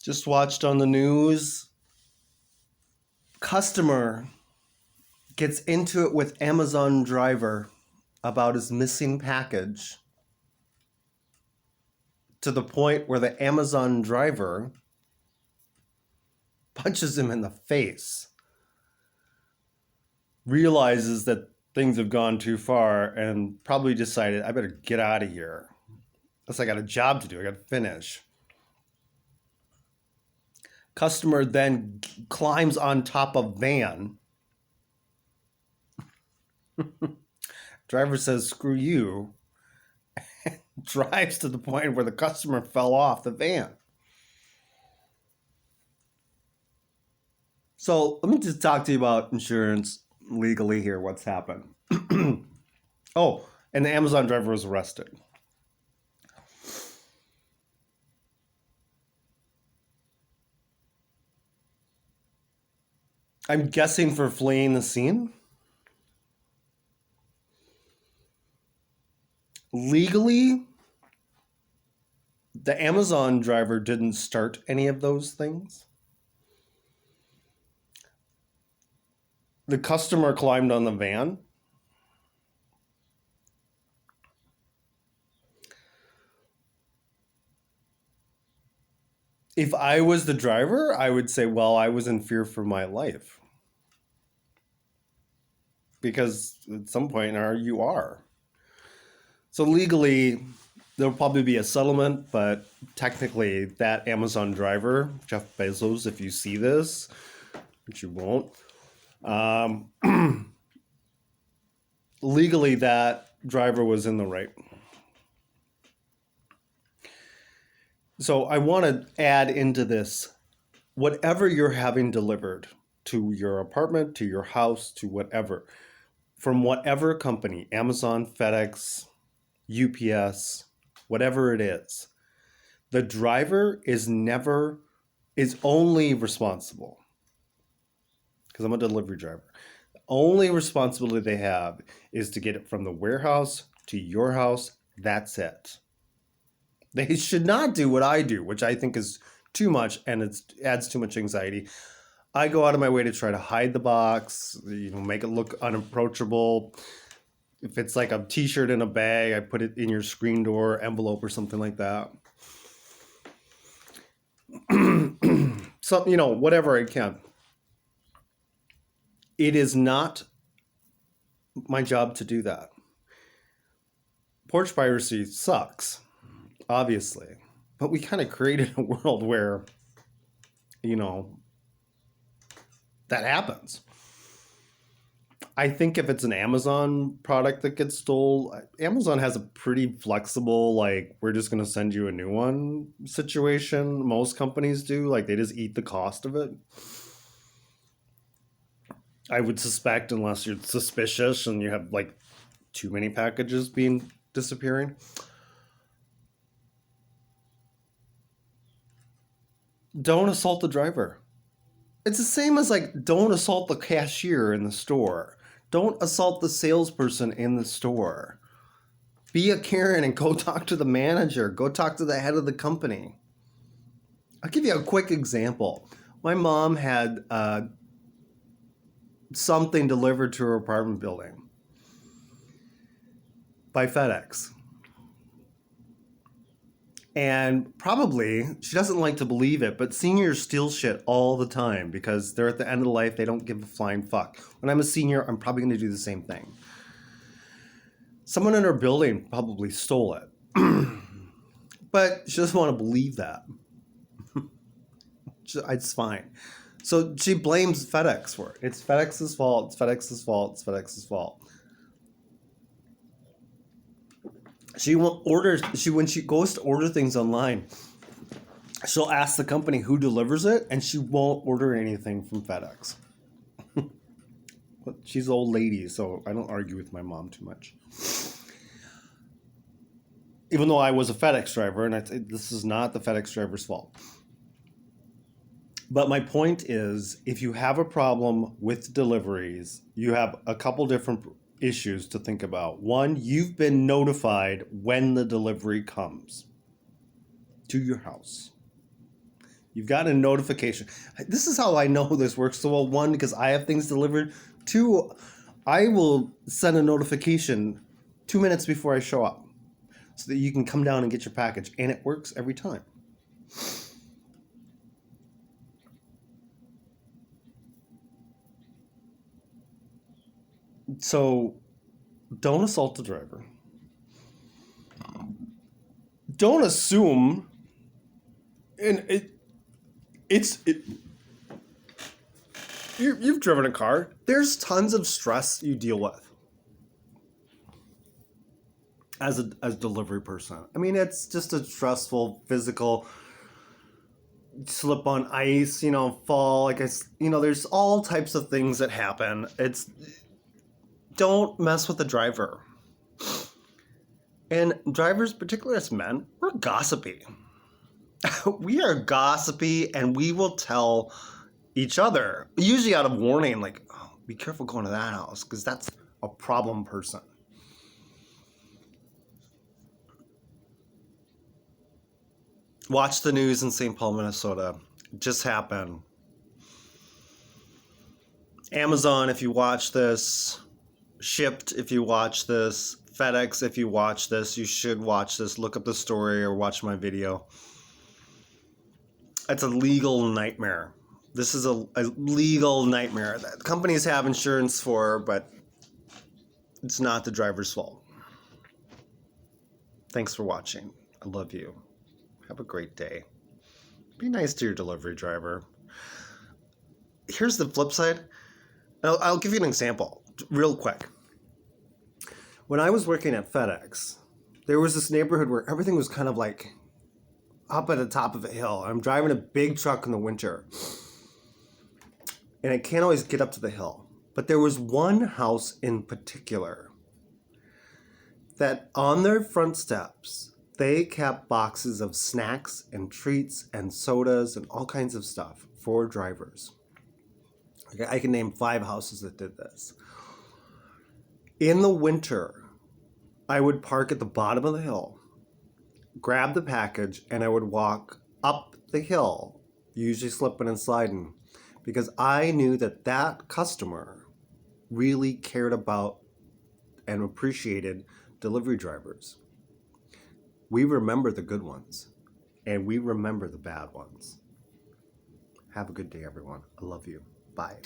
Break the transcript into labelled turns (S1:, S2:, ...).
S1: Just watched on the news. Customer gets into it with Amazon driver about his missing package to the point where the Amazon driver punches him in the face, realizes that things have gone too far, and probably decided, I better get out of here. Plus, I got a job to do. I got to finish. Customer then climbs on top of van. Driver says, screw you. Drives to the point where the customer fell off the van. So let me just talk to you about insurance legally here, what's happened. Oh, and the Amazon driver was arrested. I'm guessing for fleeing the scene. Legally, the Amazon driver didn't start any of those things. The customer climbed on the van. If I was the driver, I would say, well, I was in fear for my life. Because at some point you are. So legally, there'll probably be a settlement, but technically that Amazon driver, Jeff Bezos, if you see this, which you won't, legally that driver was in the right. So I want to add into this, whatever you're having delivered to your apartment, to your house, to whatever, from whatever company, Amazon, FedEx, UPS, whatever it is, the driver is only responsible, because I'm a delivery driver. The only responsibility they have is to get it from the warehouse to your house. That's it. They should not do what I do, which I think is too much, and it adds too much anxiety. I go out of my way to try to hide the box, make it look unapproachable. If it's like a t-shirt in a bag, I put it in your screen door envelope or something like that. So, whatever I can. It is not my job to do that. Porch piracy sucks, obviously. But we kind of created a world where, that happens. I think if it's an Amazon product that gets stole, Amazon has a pretty flexible, we're just going to send you a new one situation. Most companies do. They just eat the cost of it. I would suspect, unless you're suspicious and you have too many packages disappearing. Don't assault the driver. It's the same as don't assault the cashier in the store. Don't assault the salesperson in the store. Be a Karen and go talk to the manager. Go talk to the head of the company. I'll give you a quick example. My mom had something delivered to her apartment building by FedEx. And probably, she doesn't like to believe it, but seniors steal shit all the time because they're at the end of life. They don't give a flying fuck. When I'm a senior, I'm probably going to do the same thing. Someone in her building probably stole it. But she doesn't want to believe that. It's fine. So she blames FedEx for it. It's FedEx's fault. It's FedEx's fault. It's FedEx's fault. When she goes to order things online, she'll ask the company who delivers it, and she won't order anything from FedEx. She's an old lady, so I don't argue with my mom too much. Even though I was a FedEx driver, and this is not the FedEx driver's fault. But my point is, if you have a problem with deliveries, you have a couple different issues to think about. One, you've been notified when the delivery comes to your house. You've got a notification. This is how I know this works so well. One, because I have things delivered. Two, I will send a notification 2 minutes before I show up so that you can come down and get your package. And it works every time. So don't assault the driver. Don't assume, and you've driven a car. There's tons of stress you deal with as a delivery person. I mean, it's just a stressful physical slip on ice, fall. Like there's all types of things that happen. Don't mess with the driver. And drivers, particularly as men, we're gossipy. We are gossipy, and we will tell each other, usually out of warning, like, oh, be careful going to that house, because that's a problem person. Watch the news in St. Paul, Minnesota. It just happened. Amazon, if you watch this. Shipped, if you watch this. FedEx, if you watch this. You should watch this. Look up the story or watch my video. It's a legal nightmare. This is a legal nightmare that companies have insurance for, but it's not the driver's fault. Thanks for watching. I love you. Have a great day. Be nice to your delivery driver. Here's the flip side. I'll give you an example real quick. When I was working at FedEx, there was this neighborhood where everything was kind of like up at the top of a hill. I'm driving a big truck in the winter, and I can't always get up to the hill. But there was one house in particular that on their front steps, they kept boxes of snacks and treats and sodas and all kinds of stuff for drivers. Okay, I can name 5 houses that did this. In the winter, I would park at the bottom of the hill, grab the package, and I would walk up the hill, usually slipping and sliding, because I knew that that customer really cared about and appreciated delivery drivers. We remember the good ones, and we remember the bad ones. Have a good day, everyone. I love you. Bye.